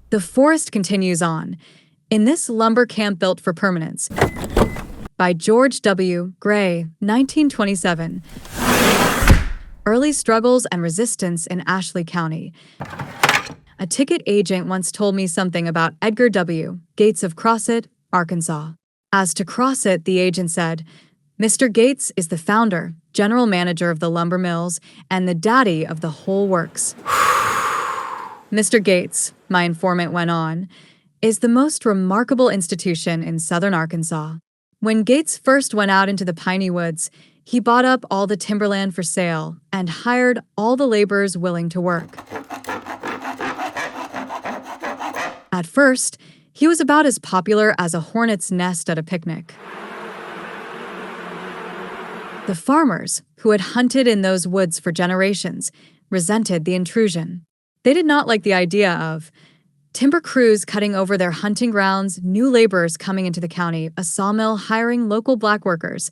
The forest continues on. In this lumber camp built for permanence, by George W. Gray, 1927. Early struggles and resistance in Ashley County. A ticket agent once told me something about Edgar W. Gates of Crossett, Arkansas. As to Crossett, the agent said, "Mr. Gates is the founder, general manager of the lumber mills, and the daddy of the whole works." Mr. Gates, my informant went on, is the most remarkable institution in southern Arkansas. When Gates first went out into the piney woods, he bought up all the timberland for sale and hired all the laborers willing to work. At first, he was about as popular as a hornet's nest at a picnic. The farmers, who had hunted in those woods for generations, resented the intrusion. They did not like the idea of timber crews cutting over their hunting grounds, new laborers coming into the county, a sawmill hiring local black workers,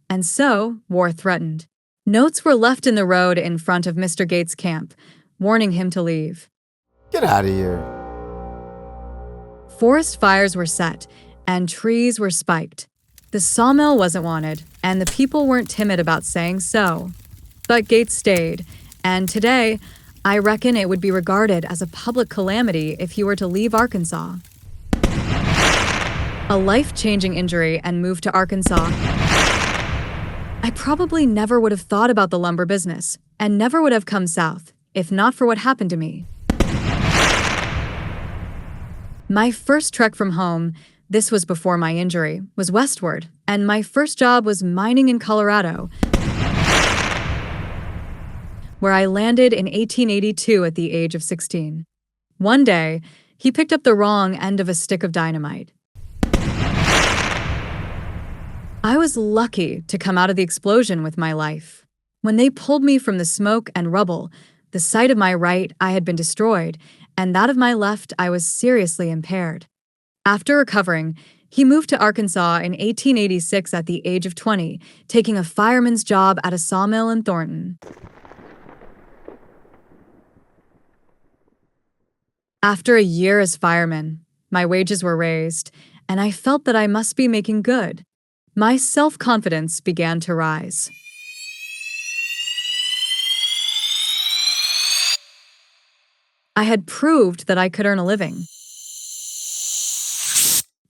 and so war threatened. Notes were left in the road in front of Mr. Gates' camp, warning him to leave. Get out of here. Forest fires were set, and trees were spiked. The sawmill wasn't wanted, and the people weren't timid about saying so. But Gates stayed, and today, I reckon it would be regarded as a public calamity if he were to leave Arkansas. A life-changing injury and move to Arkansas. I probably never would have thought about the lumber business, and never would have come south, if not for what happened to me. My first trek from home, this was before my injury, was westward, and my first job was mining in Colorado, where I landed in 1882 at the age of 16. One day, he picked up the wrong end of a stick of dynamite. I was lucky to come out of the explosion with my life. When they pulled me from the smoke and rubble, the sight of my right eye had been destroyed, and that of my left I was seriously impaired. After recovering, he moved to Arkansas in 1886 at the age of 20, taking a fireman's job at a sawmill in Thornton. After a year as fireman, my wages were raised, and I felt that I must be making good. My self-confidence began to rise. I had proved that I could earn a living.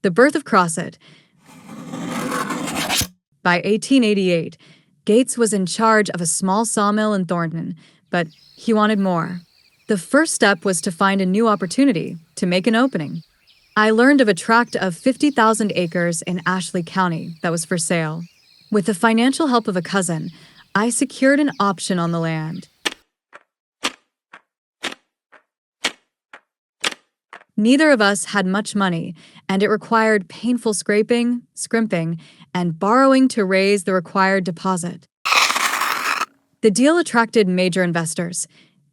The birth of Crossett. By 1888, Gates was in charge of a small sawmill in Thornton, but he wanted more. The first step was to find a new opportunity, to make an opening. I learned of a tract of 50,000 acres in Ashley County that was for sale. With the financial help of a cousin, I secured an option on the land. Neither of us had much money, and it required painful scraping, scrimping, and borrowing to raise the required deposit. The deal attracted major investors: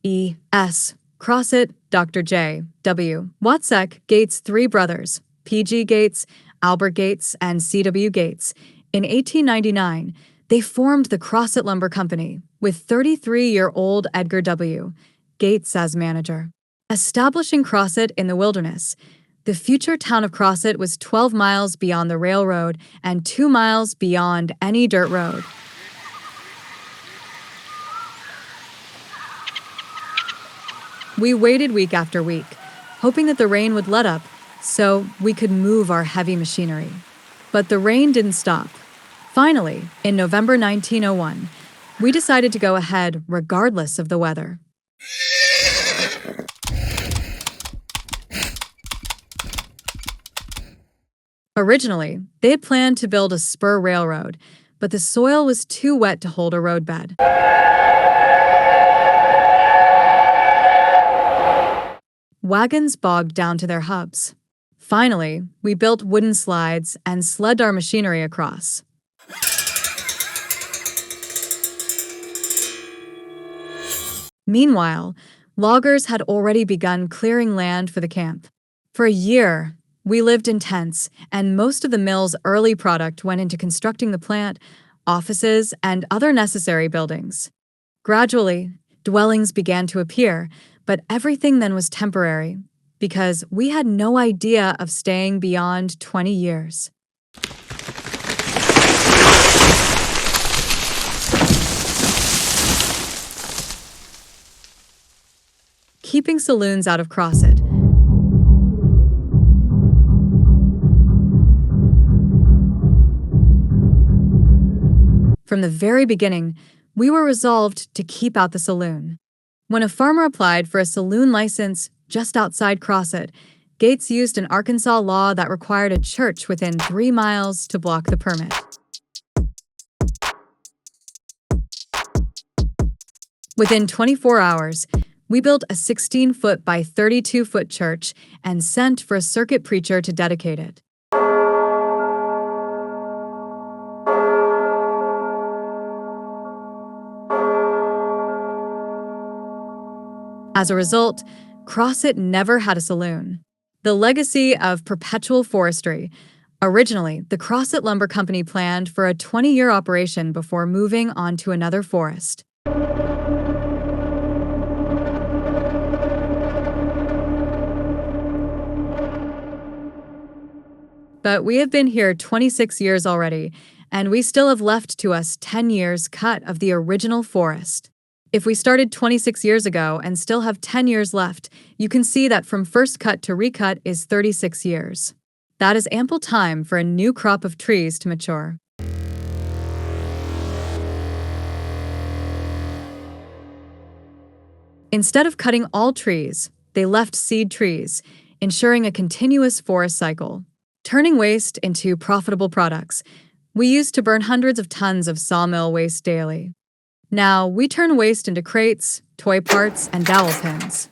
E.S. Crossett, Dr. J. W. Watsek, Gates' three brothers, P.G. Gates, Albert Gates, and C.W. Gates. In 1899, they formed the Crossett Lumber Company, with 33-year-old Edgar W. Gates as manager. Establishing Crossett in the wilderness, the future town of Crossett was 12 miles beyond the railroad and 2 miles beyond any dirt road. We waited week after week, hoping that the rain would let up so we could move our heavy machinery. But the rain didn't stop. Finally, in November 1901, we decided to go ahead regardless of the weather. Originally, they had planned to build a spur railroad, but the soil was too wet to hold a roadbed. Wagons bogged down to their hubs. Finally, we built wooden slides and sled our machinery across. Meanwhile, loggers had already begun clearing land for the camp. For a year, we lived in tents, and most of the mill's early product went into constructing the plant, offices, and other necessary buildings. Gradually, dwellings began to appear, but everything then was temporary. because we had no idea of staying beyond 20 years. Keeping saloons out of Crossett. From the very beginning, we were resolved to keep out the saloon. When a farmer applied for a saloon license just outside Crossett, Gates used an Arkansas law that required a church within 3 miles to block the permit. Within 24 hours, we built a 16-foot by 32-foot church and sent for a circuit preacher to dedicate it. As a result, Crossett never had a saloon. The legacy of perpetual forestry. Originally, the Crossett Lumber Company planned for a 20-year operation before moving on to another forest. But we have been here 26 years already, and we still have left to us 10 years cut of the original forest. If we started 26 years ago and still have 10 years left, you can see that from first cut to recut is 36 years. That is ample time for a new crop of trees to mature. Instead of cutting all trees, they left seed trees, ensuring a continuous forest cycle. Turning waste into profitable products, we used to burn hundreds of tons of sawmill waste daily. Now, we turn waste into crates, toy parts, and dowel pins.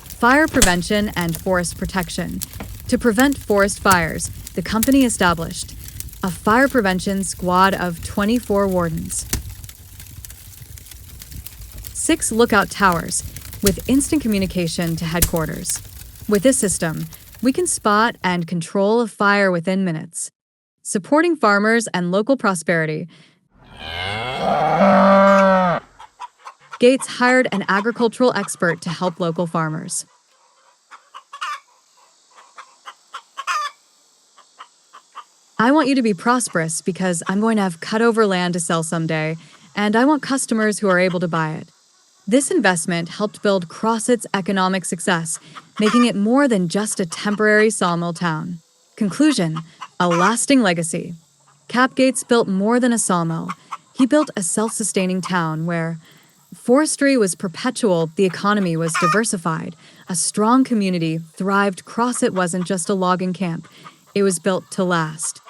Fire prevention and forest protection. To prevent forest fires, the company established a fire prevention squad of 24 wardens, 6 lookout towers with instant communication to headquarters. With this system, we can spot and control a fire within minutes, supporting farmers and local prosperity. Gates hired an agricultural expert to help local farmers. I want you to be prosperous because I'm going to have cut-over land to sell someday, and I want customers who are able to buy it. This investment helped build Crossett's economic success, making it more than just a temporary sawmill town. Conclusion: a lasting legacy. Cap Gates built more than a sawmill. He built a self-sustaining town where forestry was perpetual, the economy was diversified, a strong community thrived. Crossett wasn't just a logging camp. It was built to last.